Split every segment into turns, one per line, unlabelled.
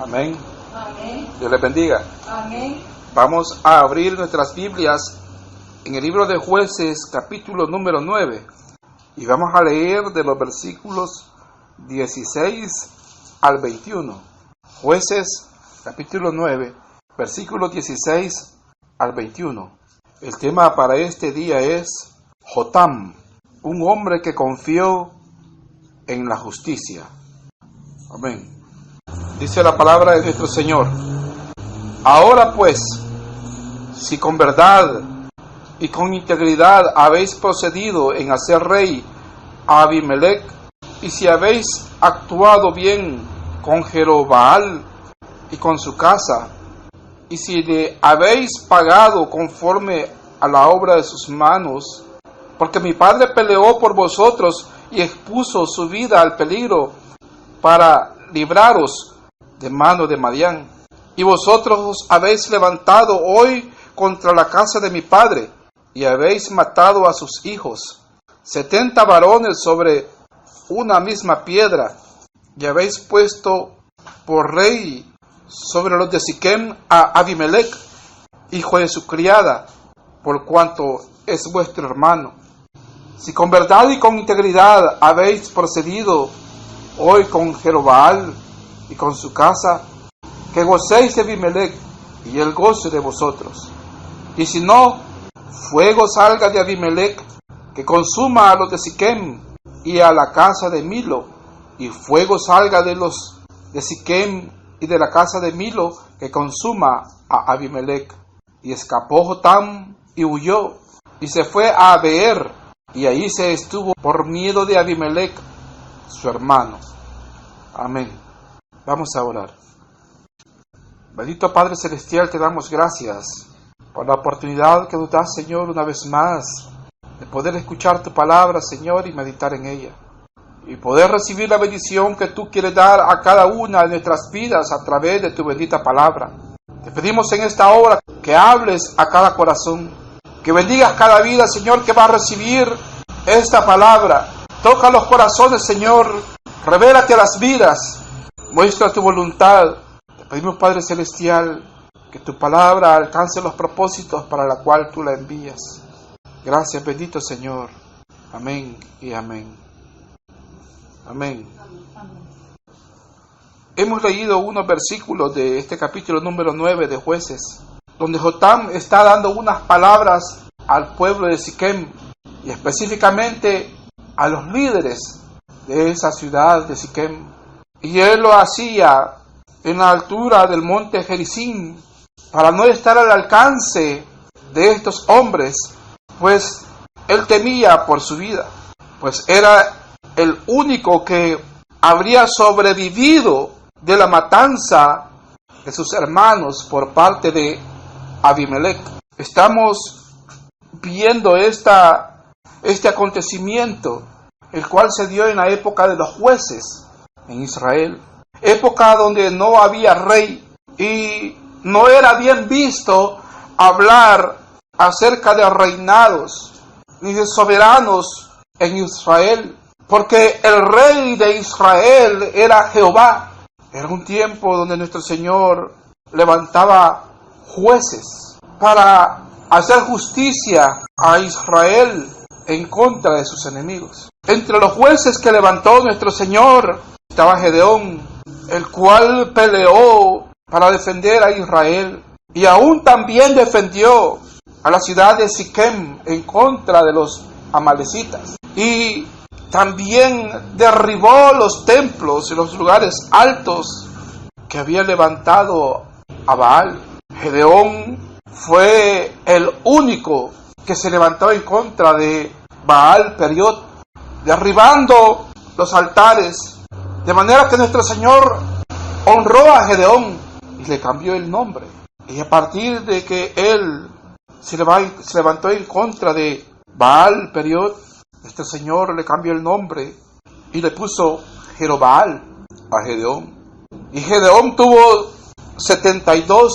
Amén.
Amén.
Dios les bendiga.
Amén.
Vamos a abrir nuestras Biblias en el libro de Jueces, capítulo número 9. Y vamos a leer de los versículos 16 al 21. Jueces, capítulo 9, versículos 16 al 21. El tema para este día es Jotam, un hombre que confió en la justicia. Amén. Dice la palabra de nuestro Señor: ahora pues, si con verdad y con integridad habéis procedido en hacer rey a Abimelech, y si habéis actuado bien con Jerobaal y con su casa, y si le habéis pagado conforme a la obra de sus manos, porque mi padre peleó por vosotros y expuso su vida al peligro para libraros de mano de Madián, y vosotros os habéis levantado hoy contra la casa de mi padre, y habéis matado a sus hijos, 70 varones sobre una misma piedra, y habéis puesto por rey sobre los de Siquem a Abimelech, hijo de su criada, por cuanto es vuestro hermano. Si con verdad y con integridad habéis procedido hoy con Jerobaal y con su casa, que gocéis de Abimelech y él goce de vosotros. Y si no, fuego salga de Abimelech, que consuma a los de Siquem y a la casa de Milo, y fuego salga de los de Siquem y de la casa de Milo, que consuma a Abimelech. Y escapó Jotam y huyó, y se fue a Beer, y ahí se estuvo por miedo de Abimelech, su hermano. Amén. Vamos a orar. Bendito Padre Celestial, te damos gracias por la oportunidad que nos das, Señor, una vez más, de poder escuchar tu palabra, Señor, y meditar en ella, y poder recibir la bendición que tú quieres dar a cada una de nuestras vidas a través de tu bendita palabra. Te pedimos en esta hora que hables a cada corazón, que bendigas cada vida, Señor, que va a recibir esta palabra. Toca los corazones, Señor, revélate a las vidas, muestra tu voluntad. Te pedimos, Padre Celestial, que tu palabra alcance los propósitos para la cual tú la envías. Gracias, bendito Señor. Amén y amén. Amén. Hemos leído unos versículos de este capítulo número 9 de Jueces, donde Jotam está dando unas palabras al pueblo de Siquem, y específicamente a los líderes de esa ciudad de Siquem. Y él lo hacía en la altura del monte Gerizim, para no estar al alcance de estos hombres, pues él temía por su vida, pues era el único que habría sobrevivido de la matanza de sus hermanos por parte de Abimelech. Estamos viendo este acontecimiento, el cual se dio en la época de los jueces en Israel, época donde no había rey y no era bien visto hablar acerca de reinados ni de soberanos en Israel, porque el rey de Israel era Jehová. Era un tiempo donde nuestro Señor levantaba jueces para hacer justicia a Israel en contra de sus enemigos. Entre los jueces que levantó nuestro Señor estaba Gedeón, el cual peleó para defender a Israel, y aún también defendió a la ciudad de Siquem en contra de los amalecitas, y también derribó los templos y los lugares altos que había levantado a Baal. Gedeón fue el único que se levantó en contra de Baal Periot, derribando los altares, de manera que nuestro Señor honró a Gedeón y le cambió el nombre. Y a partir de que él se levantó en contra de Baal Periot, nuestro Señor le cambió el nombre y le puso Jerobaal a Gedeón. Y Gedeón tuvo 72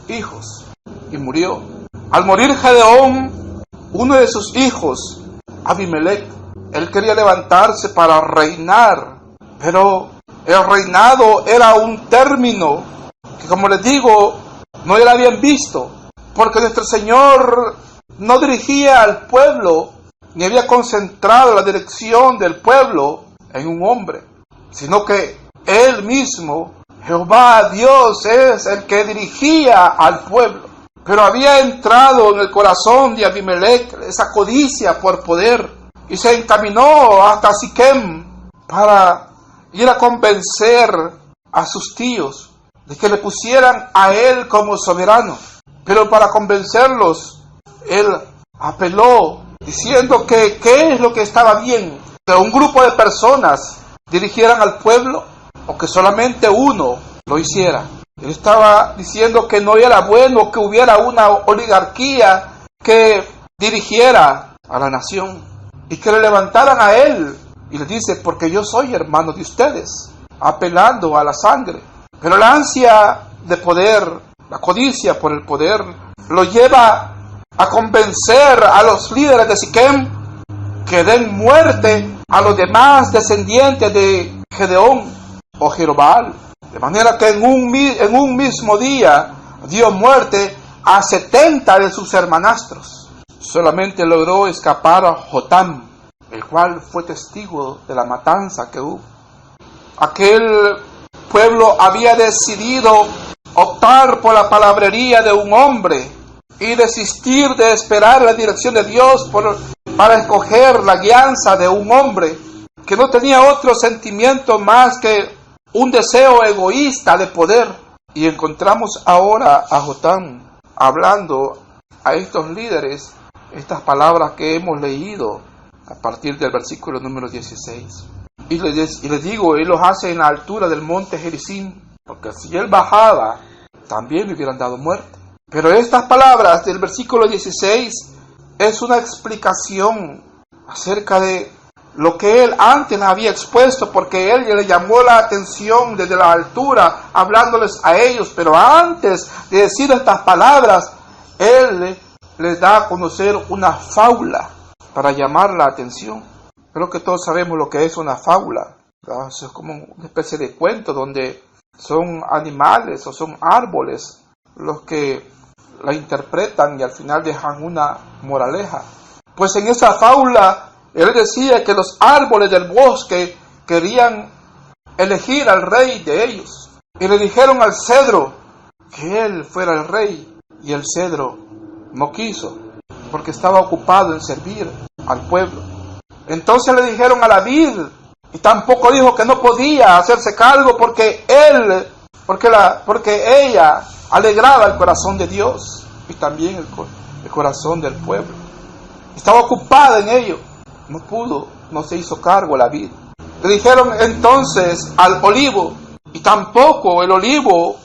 hijos y murió. Al morir Gedeón, uno de sus hijos, Abimelech, él quería levantarse para reinar, pero El reinado era un término que, como les digo, no era bien visto, porque nuestro Señor no dirigía al pueblo, ni había concentrado la dirección del pueblo en un hombre, sino que Él mismo, Jehová Dios, es el que dirigía al pueblo. Pero había entrado en el corazón de Abimelech esa codicia por poder, y se encaminó hasta Siquem para ir a convencer a sus tíos de que le pusieran a él como soberano. Pero para convencerlos, él apeló diciendo que qué es lo que estaba bien, que un grupo de personas dirigieran al pueblo o que solamente uno lo hiciera. Él estaba diciendo que no era bueno que hubiera una oligarquía que dirigiera a la nación y que le levantaran a él. Y le dice, porque yo soy hermano de ustedes, apelando a la sangre. Pero la ansia de poder, la codicia por el poder, lo lleva a convencer a los líderes de Siquem que den muerte a los demás descendientes de Gedeón o Jerobbaal. De manera que en un mismo día dio muerte a 70 de sus hermanastros. Solamente logró escapar a Jotam, el cual fue testigo de la matanza que hubo. Aquel pueblo había decidido optar por la palabrería de un hombre y desistir de esperar la dirección de Dios para escoger la guianza de un hombre que no tenía otro sentimiento más que un deseo egoísta de poder. Y encontramos ahora a Jotam hablando a estos líderes estas palabras que hemos leído a partir del versículo número 16. Y les digo, él los hace en la altura del monte Gerizim, porque si él bajaba, también le hubieran dado muerte. Pero estas palabras del versículo 16 es una explicación acerca de lo que él antes había expuesto, porque él le llamó la atención desde la altura, hablándoles a ellos, pero antes de decir estas palabras, él les da a conocer una fábula para llamar la atención. Creo que todos sabemos lo que es una fábula, ¿verdad? Eso es como una especie de cuento donde son animales o son árboles los que la interpretan y al final dejan una moraleja. Pues en esa fábula él decía que los árboles del bosque querían elegir al rey de ellos. Y le dijeron al cedro que él fuera el rey. Y el cedro no quiso, porque estaba ocupado en servir al pueblo. Entonces le dijeron a la vid, y tampoco dijo que no podía hacerse cargo porque ella alegraba el corazón de Dios y también el corazón del pueblo. Estaba ocupada en ello. No pudo, no se hizo cargo la vid. Le dijeron entonces al olivo, y tampoco el olivo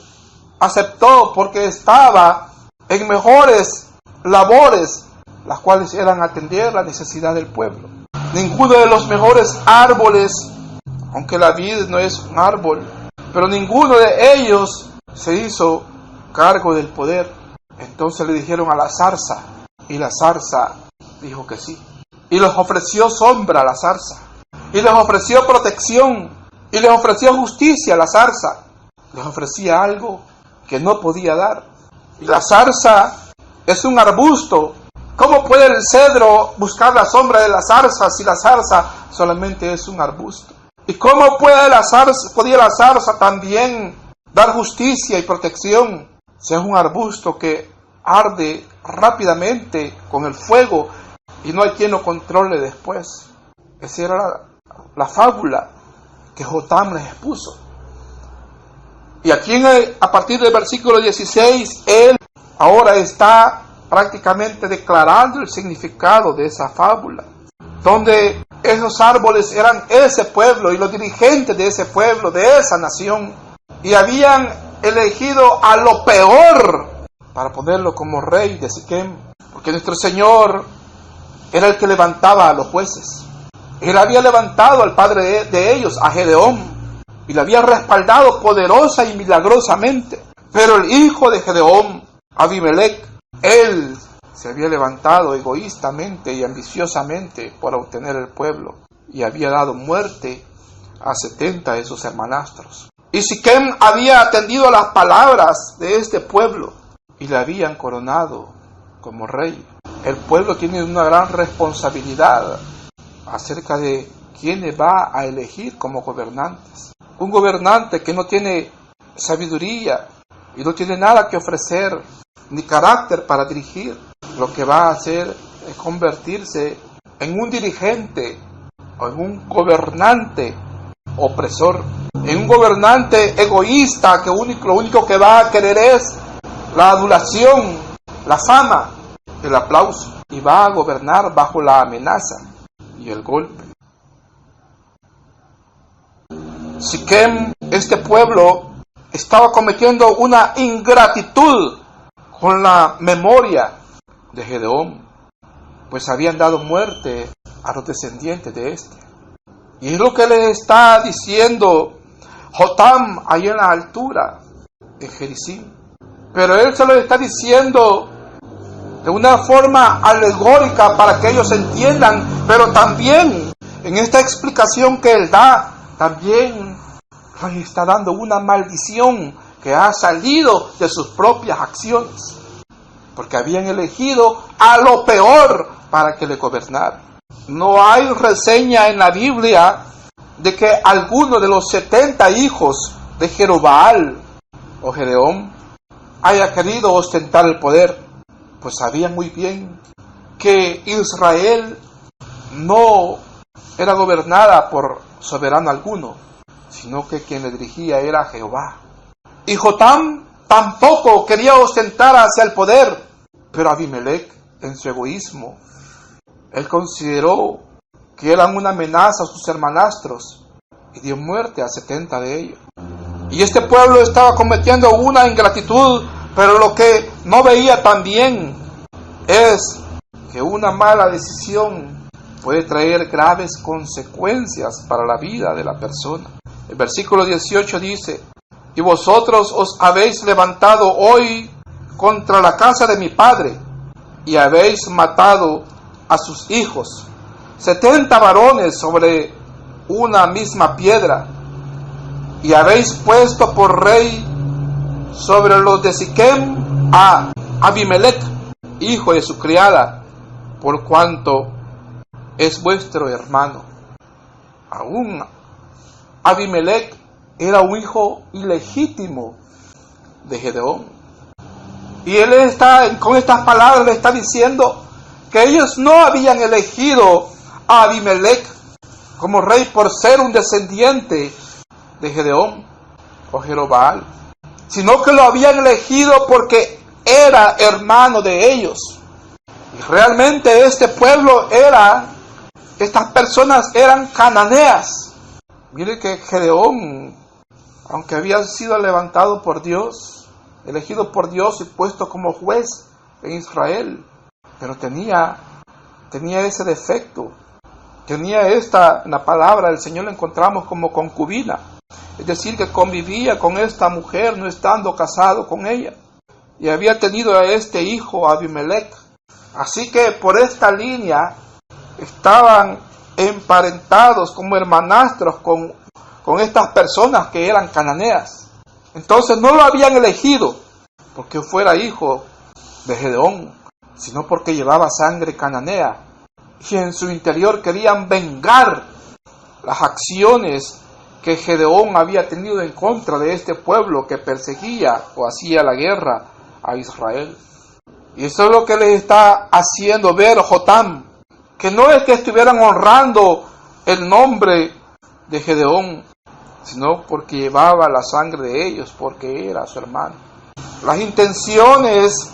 aceptó porque estaba en mejores labores, las cuales eran atender la necesidad del pueblo. Ninguno de los mejores árboles, aunque la vid no es un árbol, pero ninguno de ellos se hizo cargo del poder. Entonces le dijeron a la zarza, y la zarza dijo que sí. Y les ofreció sombra a la zarza, y les ofreció protección, y les ofreció justicia a la zarza. Les ofrecía algo que no podía dar. Y la zarza es un arbusto. ¿Cómo puede el cedro buscar la sombra de la zarza si la zarza solamente es un arbusto? ¿Y cómo podía la zarza también dar justicia y protección si es un arbusto que arde rápidamente con el fuego y no hay quien lo controle después? Esa era la fábula que Jotam les expuso. Y aquí a partir del versículo 16, él ahora está prácticamente declarando el significado de esa fábula, donde esos árboles eran ese pueblo y los dirigentes de ese pueblo, de esa nación, y habían elegido a lo peor para ponerlo como rey de Siquem, porque nuestro Señor era el que levantaba a los jueces. Él había levantado al padre de ellos, a Gedeón, y le había respaldado poderosa y milagrosamente. Pero el hijo de Gedeón, Abimelech, él se había levantado egoístamente y ambiciosamente por obtener el pueblo, y había dado muerte a 70 de sus hermanastros. Y Siquem había atendido a las palabras de este pueblo y le habían coronado como rey. El pueblo tiene una gran responsabilidad acerca de quiénes va a elegir como gobernantes. Un gobernante que no tiene sabiduría y no tiene nada que ofrecer, ni carácter para dirigir, lo que va a hacer es convertirse en un dirigente o en un gobernante opresor, en un gobernante egoísta que lo único que va a querer es la adulación, la fama, el aplauso, y va a gobernar bajo la amenaza y el golpe. Siquem, este pueblo, estaba cometiendo una ingratitud con la memoria de Gedeón, pues habían dado muerte a los descendientes de este. Y es lo que le está diciendo Jotam ahí en la altura, en Gerizim. Pero él se lo está diciendo de una forma alegórica para que ellos entiendan, pero también en esta explicación que él da, también les está dando una maldición que ha salido de sus propias acciones, porque habían elegido a lo peor para que le gobernara. No hay reseña en la Biblia de que alguno de los 70 hijos de Jerobaal o Gedeón haya querido ostentar el poder, pues sabían muy bien que Israel no era gobernada por soberano alguno, sino que quien le dirigía era Jehová. Y Jotam tampoco quería ostentar hacia el poder, pero Abimelech, en su egoísmo, él consideró que eran una amenaza a sus hermanastros y dio muerte a 70 de ellos. Y este pueblo estaba cometiendo una ingratitud, pero lo que no veía también es que una mala decisión puede traer graves consecuencias para la vida de la persona. El versículo 18 dice: y vosotros os habéis levantado hoy contra la casa de mi padre, y habéis matado a sus hijos, 70 varones sobre una misma piedra, y habéis puesto por rey sobre los de Siquem a Abimelech, hijo de su criada, por cuanto es vuestro hermano. Aún Abimelech era un hijo ilegítimo de Gedeón. Y él está, con estas palabras le está diciendo que ellos no habían elegido a Abimelech como rey por ser un descendiente de Gedeón o Jerobaal, sino que lo habían elegido porque era hermano de ellos. Y realmente este pueblo estas personas eran cananeas. Mire que Gedeón, aunque había sido levantado por Dios, elegido por Dios y puesto como juez en Israel, pero tenía ese defecto. Tenía en la palabra del Señor la encontramos como concubina, es decir, que convivía con esta mujer no estando casado con ella, y había tenido a este hijo Abimelech. Así que por esta línea estaban emparentados como hermanastros con estas personas que eran cananeas. Entonces no lo habían elegido porque fuera hijo de Gedeón, sino porque llevaba sangre cananea, y en su interior querían vengar las acciones que Gedeón había tenido en contra de este pueblo que perseguía o hacía la guerra a Israel. Y eso es lo que les está haciendo ver Jotam, que no es que estuvieran honrando el nombre de Gedeón, sino porque llevaba la sangre de ellos, porque era su hermano. Las intenciones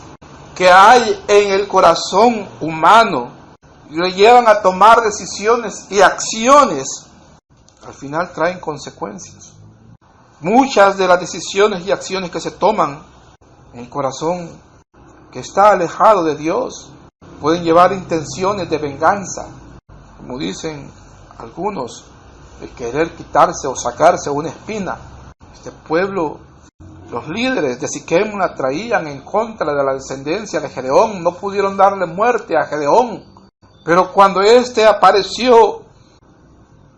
que hay en el corazón humano le llevan a tomar decisiones y acciones, al final traen consecuencias. Muchas de las decisiones y acciones que se toman en el corazón que está alejado de Dios pueden llevar intenciones de venganza, como dicen algunos, de querer quitarse o sacarse una espina. Este pueblo, los líderes de Siquem la traían en contra de la descendencia de Gedeón, no pudieron darle muerte a Gedeón, pero cuando éste apareció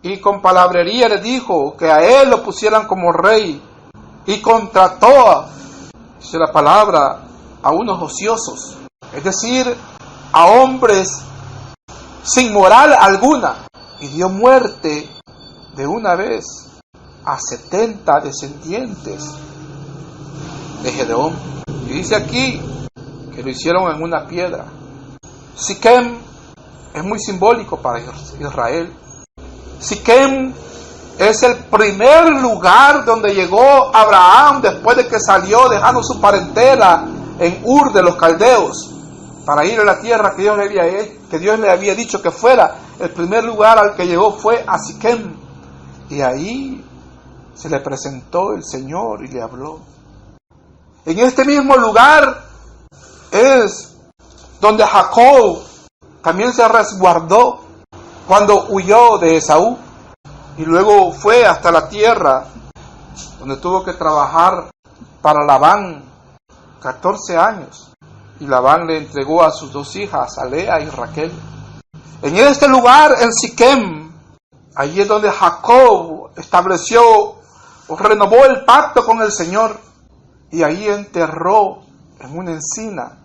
y con palabrería le dijo que a él lo pusieran como rey, y contrató, dice la palabra, a unos ociosos, es decir, a hombres sin moral alguna, y dio muerte de una vez a 70 descendientes de Gedeón. Y dice aquí que lo hicieron en una piedra. Siquem es muy simbólico para Israel. Siquem es el primer lugar donde llegó Abraham después de que salió dejando su parentela en Ur de los Caldeos para ir a la tierra que Dios le había dicho que fuera. El primer lugar al que llegó fue a Siquem, y ahí se le presentó el Señor y le habló. En este mismo lugar es donde Jacob también se resguardó cuando huyó de Esaú, y luego fue hasta la tierra donde tuvo que trabajar para Labán 14 años, y Labán le entregó a sus 2 hijas, a Lea y Raquel. En este lugar, en Siquem, allí es donde Jacob estableció o renovó el pacto con el Señor, y ahí enterró en una encina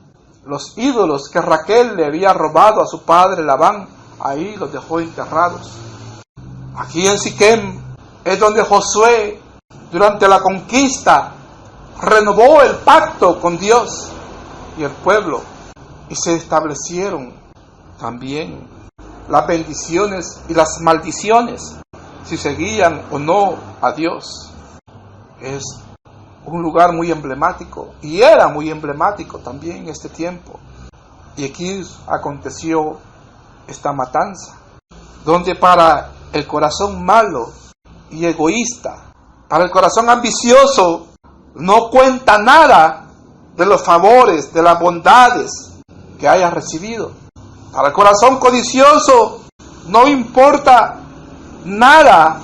los ídolos que Raquel le había robado a su padre Labán. Ahí los dejó enterrados. Aquí en Siquem es donde Josué, durante la conquista, renovó el pacto con Dios y el pueblo, y se establecieron también las bendiciones y las maldiciones, si seguían o no a Dios. Es un lugar muy emblemático, y era muy emblemático también en este tiempo. Y aquí aconteció esta matanza, donde para el corazón malo y egoísta, para el corazón ambicioso, no cuenta nada de los favores, de las bondades que haya recibido. Para el corazón codicioso no importa nada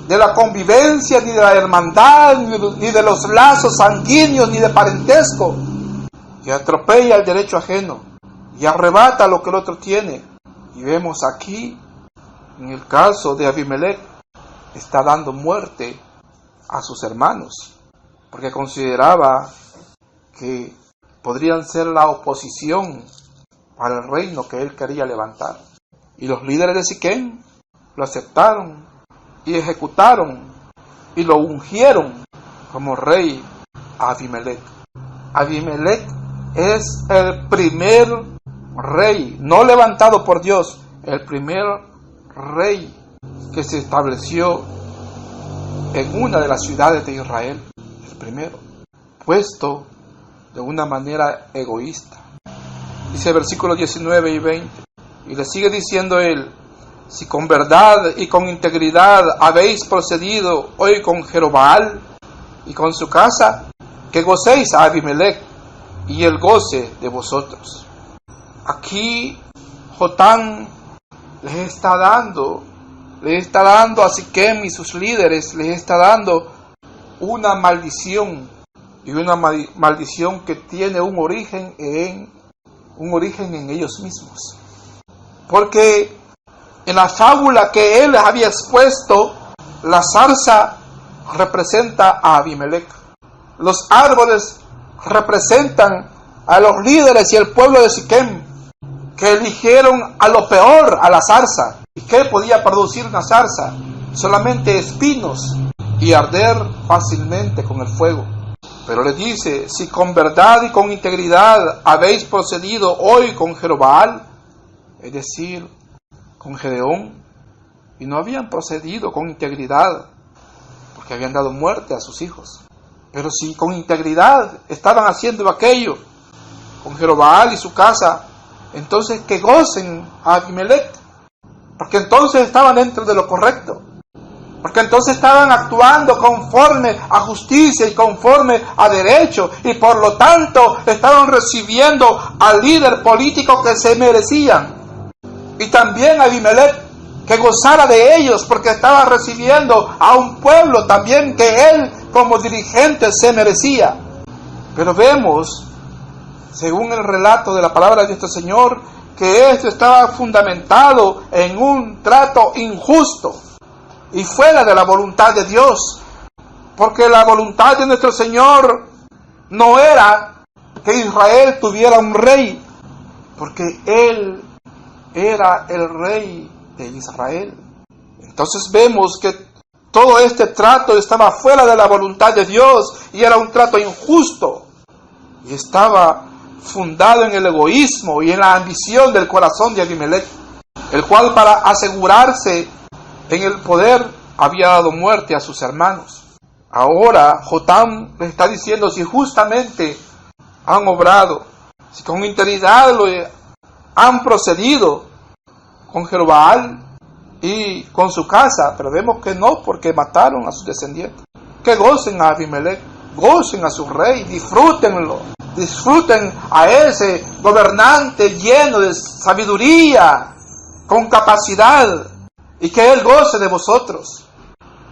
de la convivencia, ni de la hermandad, ni de los lazos sanguíneos, ni de parentesco, y atropella el derecho ajeno y arrebata lo que el otro tiene. Y vemos aquí, en el caso de Abimelech, está dando muerte a sus hermanos, porque consideraba que podrían ser la oposición para el reino que él quería levantar. Y los líderes de Siquem lo aceptaron y ejecutaron y lo ungieron como rey a Abimelech. Abimelech es el primer rey, no levantado por Dios, el primer rey que se estableció en una de las ciudades de Israel, el primero, puesto de una manera egoísta. Dice versículos 19 y 20, y le sigue diciendo él: si con verdad y con integridad habéis procedido hoy con Jerobaal y con su casa, que gocéis a Abimelech y él goce de vosotros. Aquí Jotán les está dando a Siquem y sus líderes, les está dando una maldición, y una maldición que tiene un origen en ellos mismos. Porque en la fábula que él les había expuesto, la zarza representa a Abimelech. Los árboles representan a los líderes y el pueblo de Siquem, que eligieron a lo peor, a la zarza. ¿Y qué podía producir una zarza? Solamente espinos y arder fácilmente con el fuego. Pero le dice: si con verdad y con integridad habéis procedido hoy con Jerobaal, es decir, con Gedeón, y no habían procedido con integridad, porque habían dado muerte a sus hijos. Pero si con integridad estaban haciendo aquello, con Jerobaal y su casa, entonces que gocen a Abimelech, porque entonces estaban dentro de lo correcto, porque entonces estaban actuando conforme a justicia y conforme a derecho, y por lo tanto estaban recibiendo al líder político que se merecían. Y también Abimelech, que gozara de ellos, porque estaba recibiendo a un pueblo también que él como dirigente se merecía. Pero vemos, según el relato de la palabra de nuestro Señor, que esto estaba fundamentado en un trato injusto, y fuera de la voluntad de Dios. Porque la voluntad de nuestro Señor no era que Israel tuviera un rey, porque Él era el rey de Israel. Entonces vemos que todo este trato estaba fuera de la voluntad de Dios y era un trato injusto y estaba fundado en el egoísmo y en la ambición del corazón de Abimelech, el cual, para asegurarse en el poder, había dado muerte a sus hermanos. Ahora Jotam les está diciendo: si justamente han obrado, si con integridad lo han procedido con Jeroboam y con su casa, pero vemos que no, porque mataron a sus descendientes. Que gocen a Abimelech, gocen a su rey, disfrútenlo, disfruten a ese gobernante lleno de sabiduría, con capacidad, y que él goce de vosotros.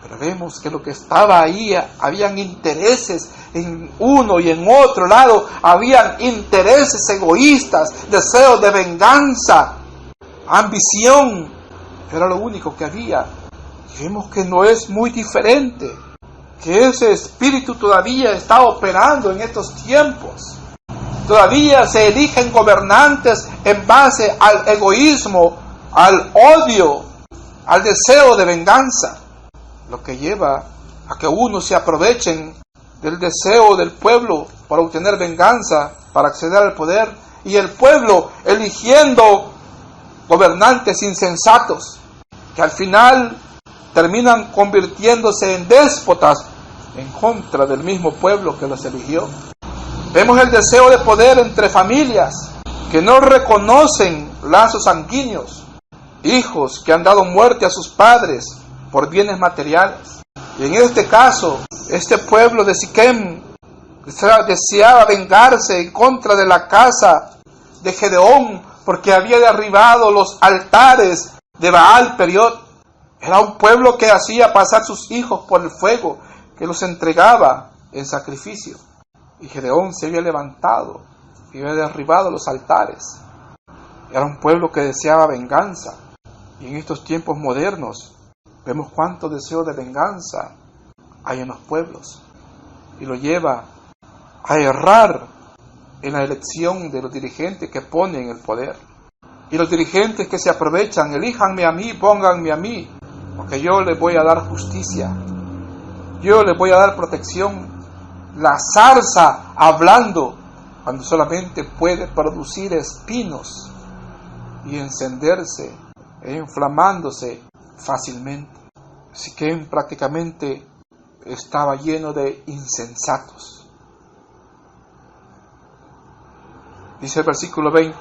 Pero vemos que lo que estaba ahí, habían intereses en uno y en otro lado, habían intereses egoístas, deseos de venganza, ambición, era lo único que había. Y vemos que no es muy diferente, que ese espíritu todavía está operando en estos tiempos. Todavía se eligen gobernantes en base al egoísmo, al odio, al deseo de venganza, lo que lleva a que unos se aprovechen del deseo del pueblo para obtener venganza, para acceder al poder, y el pueblo eligiendo gobernantes insensatos, que al final terminan convirtiéndose en déspotas en contra del mismo pueblo que los eligió. Vemos el deseo de poder entre familias que no reconocen lazos sanguíneos, hijos que han dado muerte a sus padres por bienes materiales. Y en este caso, este pueblo de Siquem deseaba vengarse en contra de la casa de Gedeón, porque había derribado los altares de Baal Periot. Era un pueblo que hacía pasar sus hijos por el fuego, que los entregaba en sacrificio. Y Gedeón se había levantado y había derribado los altares. Era un pueblo que deseaba venganza. Y en estos tiempos modernos vemos cuánto deseo de venganza hay en los pueblos, y lo lleva a errar en la elección de los dirigentes que ponen el poder. Y los dirigentes que se aprovechan: elíjanme a mí, pónganme a mí, porque yo les voy a dar justicia, yo les voy a dar protección. La zarza hablando cuando solamente puede producir espinos y encenderse e inflamándose fácilmente. Así que prácticamente estaba lleno de insensatos. Dice el versículo 20: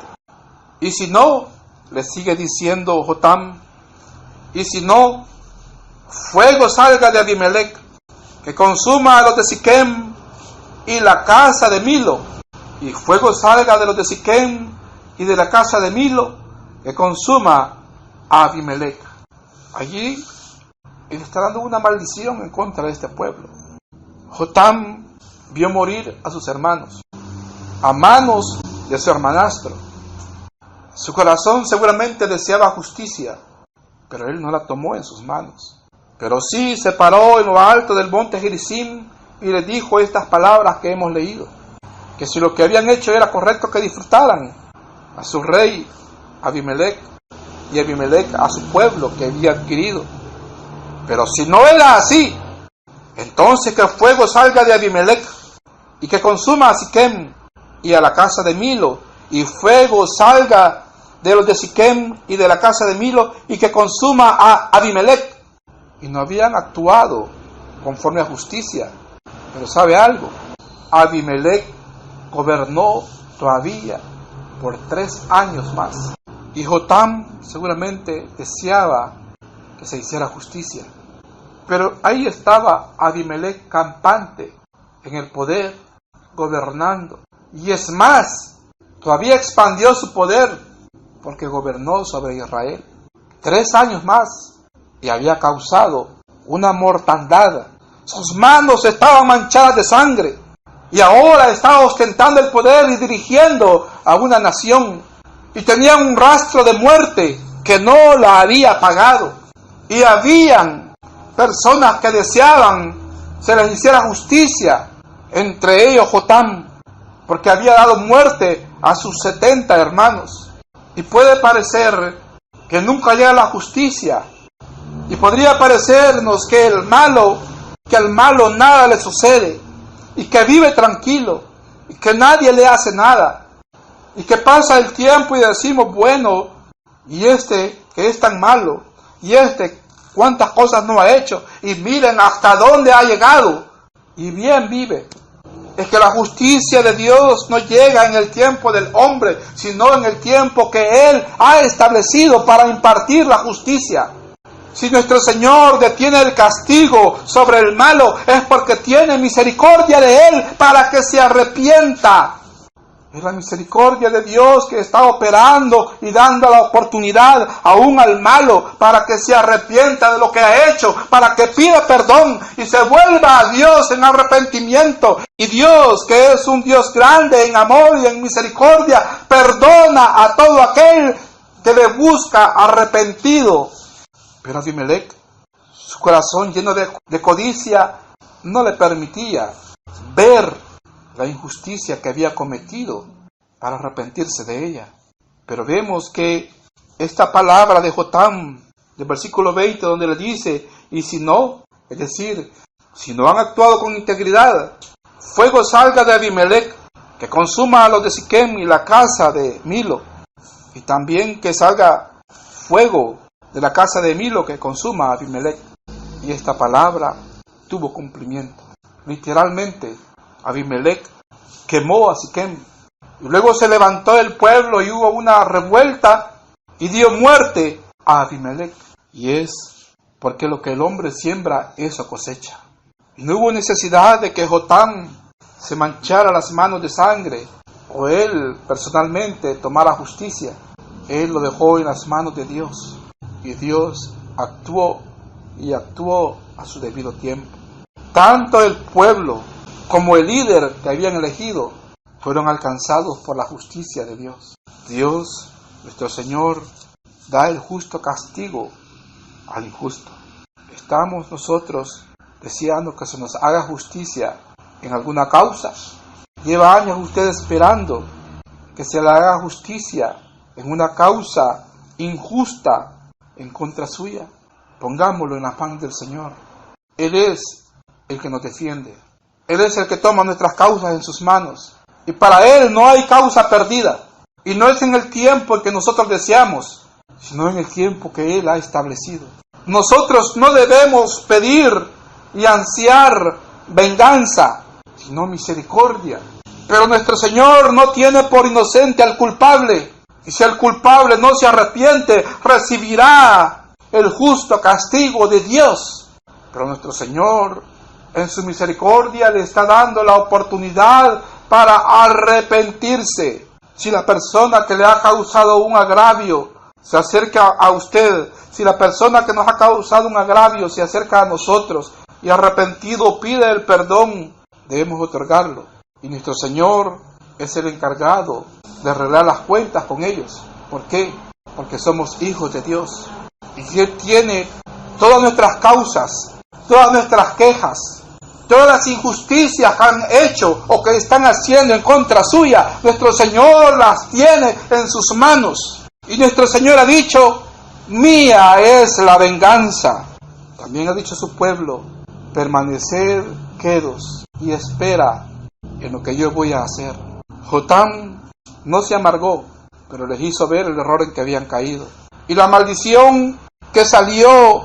y si no, le sigue diciendo Jotam, y si no, fuego salga de Abimelech, que consuma a los de Siquem y la casa de Milo, y fuego salga de los de Siquem y de la casa de Milo, que consuma a Abimelech. Allí él está dando una maldición en contra de este pueblo. Jotam vio morir a sus hermanos a manos de su hermanastro. Su corazón seguramente deseaba justicia, pero él no la tomó en sus manos. Pero sí se paró en lo alto del monte Gerizim y le dijo estas palabras que hemos leído: que si lo que habían hecho era correcto, que disfrutaran a su rey Abimelech, y Abimelech a su pueblo que había adquirido. Pero si no era así, entonces que el fuego salga de Abimelech y que consuma a Siquem y a la casa de Milo, y fuego salga de los de Siquem y de la casa de Milo y que consuma a Abimelech. Y no habían actuado conforme a justicia. Pero ¿sabe algo? Abimelech gobernó todavía por 3 años más. Y Jotam seguramente deseaba que se hiciera justicia. Pero ahí estaba Abimelech campante en el poder, gobernando. Y es más, todavía expandió su poder porque gobernó sobre Israel 3 años más y había causado una mortandad. Sus manos estaban manchadas de sangre y ahora estaba ostentando el poder y dirigiendo a una nación. Y tenían un rastro de muerte que no la había pagado. Y habían personas que deseaban se les hiciera justicia, entre ellos Jotam, porque había dado muerte a sus 70 hermanos. Y puede parecer que nunca llega la justicia, y podría parecernos que al malo nada le sucede, y que vive tranquilo, y que nadie le hace nada, y que pasa el tiempo y decimos, bueno, y este que es tan malo, y este cuántas cosas no ha hecho, y miren hasta dónde ha llegado, y bien vive. Es que la justicia de Dios no llega en el tiempo del hombre, sino en el tiempo que Él ha establecido para impartir la justicia. Si nuestro Señor detiene el castigo sobre el malo, es porque tiene misericordia de Él para que se arrepienta. Es la misericordia de Dios que está operando y dando la oportunidad aún al malo para que se arrepienta de lo que ha hecho, para que pida perdón y se vuelva a Dios en arrepentimiento. Y Dios, que es un Dios grande en amor y en misericordia, perdona a todo aquel que le busca arrepentido. Pero Abimelech, su corazón lleno de codicia, no le permitía ver la injusticia que había cometido para arrepentirse de ella. Pero vemos que esta palabra de Jotam, del versículo 20, donde le dice, y si no, es decir, si no han actuado con integridad, fuego salga de Abimelech, que consuma a los de Siquem y la casa de Milo, y también que salga fuego de la casa de Milo que consuma a Abimelech. Y esta palabra tuvo cumplimiento. Literalmente, Abimelech quemó a Siquem. Y luego se levantó el pueblo y hubo una revuelta y dio muerte a Abimelech. Y es porque lo que el hombre siembra, eso cosecha. Y no hubo necesidad de que Jotam se manchara las manos de sangre o él personalmente tomara justicia. Él lo dejó en las manos de Dios. Y Dios actuó y actuó a su debido tiempo. Tanto el pueblo como el líder que habían elegido fueron alcanzados por la justicia de Dios. Dios, nuestro Señor, da el justo castigo al injusto. ¿Estamos nosotros deseando que se nos haga justicia en alguna causa? ¿Lleva años usted esperando que se le haga justicia en una causa injusta en contra suya? Pongámoslo en las manos del Señor. Él es el que nos defiende. Él es el que toma nuestras causas en sus manos. Y para Él no hay causa perdida. Y no es en el tiempo en que nosotros deseamos, sino en el tiempo que Él ha establecido. Nosotros no debemos pedir y ansiar venganza, sino misericordia. Pero nuestro Señor no tiene por inocente al culpable. Y si el culpable no se arrepiente, recibirá el justo castigo de Dios. Pero nuestro Señor, en su misericordia, le está dando la oportunidad para arrepentirse. Si la persona que le ha causado un agravio se acerca a usted, si la persona que nos ha causado un agravio se acerca a nosotros y arrepentido pide el perdón, debemos otorgarlo. Y nuestro Señor es el encargado de arreglar las cuentas con ellos. ¿Por qué? Porque somos hijos de Dios. Y Él tiene todas nuestras causas, todas nuestras quejas, todas las injusticias que han hecho o que están haciendo en contra suya, nuestro Señor las tiene en sus manos. Y nuestro Señor ha dicho, mía es la venganza. También ha dicho su pueblo, permanecer quedos y espera en lo que yo voy a hacer. Jotam no se amargó, pero les hizo ver el error en que habían caído. Y la maldición que salió,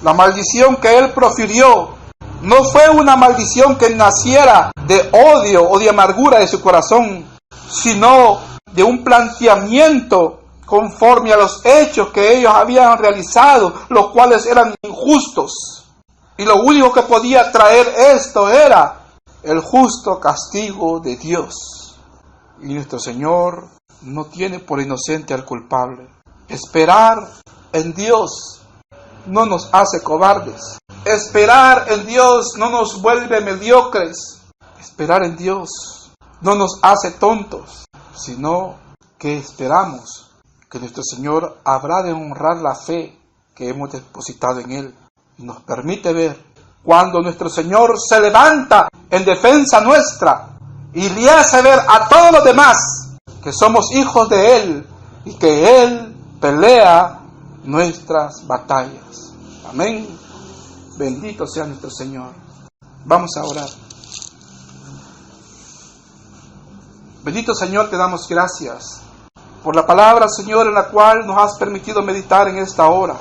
la maldición que él profirió, no fue una maldición que naciera de odio o de amargura de su corazón, sino de un planteamiento conforme a los hechos que ellos habían realizado, los cuales eran injustos. Y lo único que podía traer esto era el justo castigo de Dios. Y nuestro Señor no tiene por inocente al culpable. Esperar en Dios no nos hace cobardes. Esperar en Dios no nos vuelve mediocres. Esperar en Dios no nos hace tontos, sino que esperamos que nuestro Señor habrá de honrar la fe que hemos depositado en Él. y nos permite ver cuando nuestro Señor se levanta en defensa nuestra y le hace ver a todos los demás que somos hijos de Él y que Él pelea nuestras batallas. Amén. Bendito sea nuestro Señor. Vamos a orar. Bendito Señor, te damos gracias por la palabra, Señor, en la cual nos has permitido meditar en esta hora.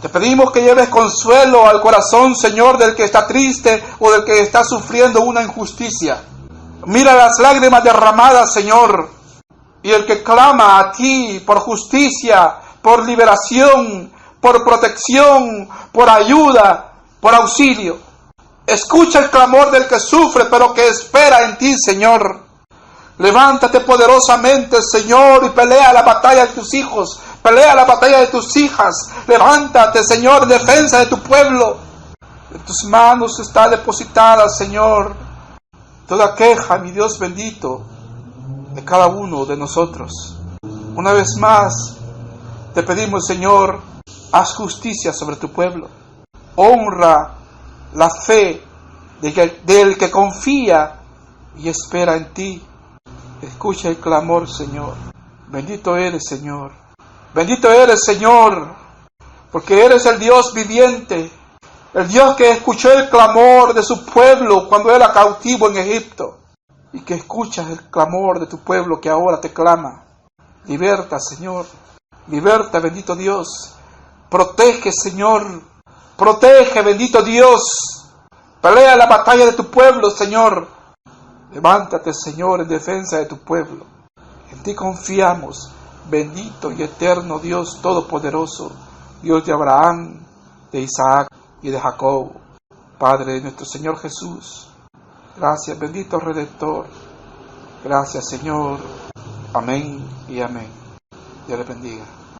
Te pedimos que lleves consuelo al corazón, Señor, del que está triste o del que está sufriendo una injusticia. Mira las lágrimas derramadas, Señor, y el que clama a ti por justicia, por liberación, por protección, por ayuda, por auxilio. Escucha el clamor del que sufre, pero que espera en ti, Señor. Levántate poderosamente, Señor, y pelea la batalla de tus hijos, pelea la batalla de tus hijas. Levántate, Señor, en defensa de tu pueblo. En tus manos está depositada, Señor, toda queja, mi Dios bendito, de cada uno de nosotros. Una vez más, te pedimos, Señor, haz justicia sobre tu pueblo. Honra la fe del que confía y espera en ti. Escucha el clamor, Señor. Bendito eres, Señor. Bendito eres, Señor, porque eres el Dios viviente, el Dios que escuchó el clamor de su pueblo cuando era cautivo en Egipto, y que escuchas el clamor de tu pueblo que ahora te clama. Liberta, Señor. Liberta, bendito Dios. Protege, Señor. Protege, bendito Dios. Pelea la batalla de tu pueblo, Señor. Levántate, Señor, en defensa de tu pueblo. En ti confiamos, bendito y eterno Dios todopoderoso, Dios de Abraham, de Isaac y de Jacob. Padre de nuestro Señor Jesús. Gracias, bendito Redentor. Gracias, Señor. Amén y amén. Dios les bendiga.